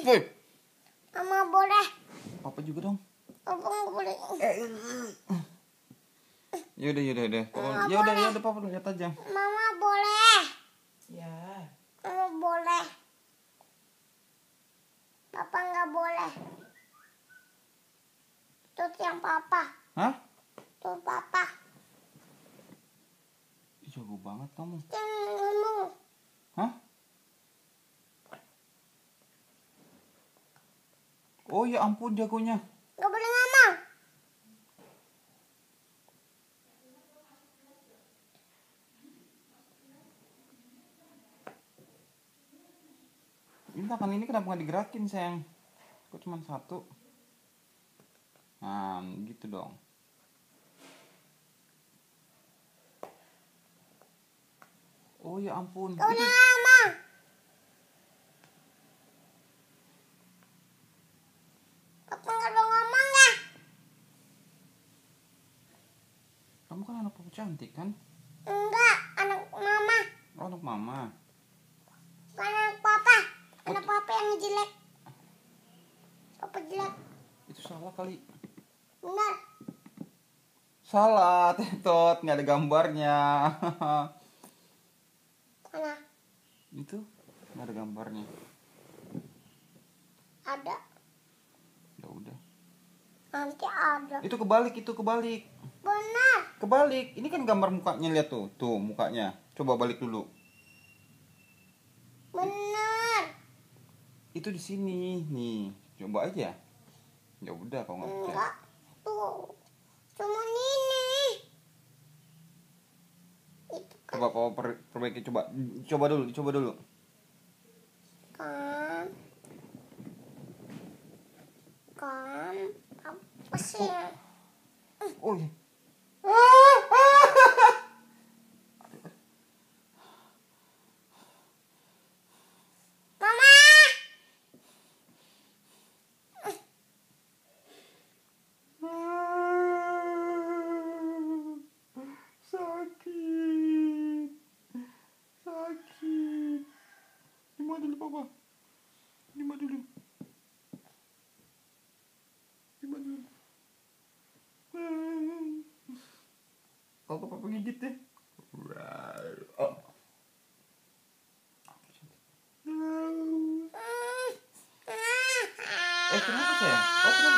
Woi. Mama boleh. Papa juga dong. Papa nggak boleh. Yaudah. Yaudah, Papa lihat aja. Mama boleh. Ya. Mama boleh. Papa nggak boleh. Itu yang papa. Hah? Itu papa. Jago banget kamu. Jangan ngomong. Hah? Oh ya ampun jagonya. Nggak boleh ngomong. Ini tangan ini kenapa nggak digerakin sayang? Kok cuma satu? Nah gitu dong. Oh ya ampun. Nggak boleh ngomong. Papa nggak boleh ngomong ya. Kamu kan anak papa cantik kan? Enggak, anak mama. Oh, anak mama. Bukan anak papa. Anak papa yang jelek. Papa jelek. Itu salah kali. Benar. Salah, Tetot, nggak ada gambarnya. Mana? Itu nggak ada gambarnya. Ada. Ya udah. Nanti ada. Itu kebalik. Benar. Kebalik. Ini kan gambar mukanya, lihat tuh. Tuh mukanya. Coba balik dulu. Benar. Itu di sini. Nih, coba aja. Ya udah kalau nggak percaya. Enggak. Tuh. Cuma ini. Itu kan. Coba kau perbaiki, coba dulu. Kan. Apa sih? Oh iya. Mama. Sakit. Lima dulu papa. Lima dulu. Papa gigit deh. Oh. Kenapa sayang? Oh, kenapa?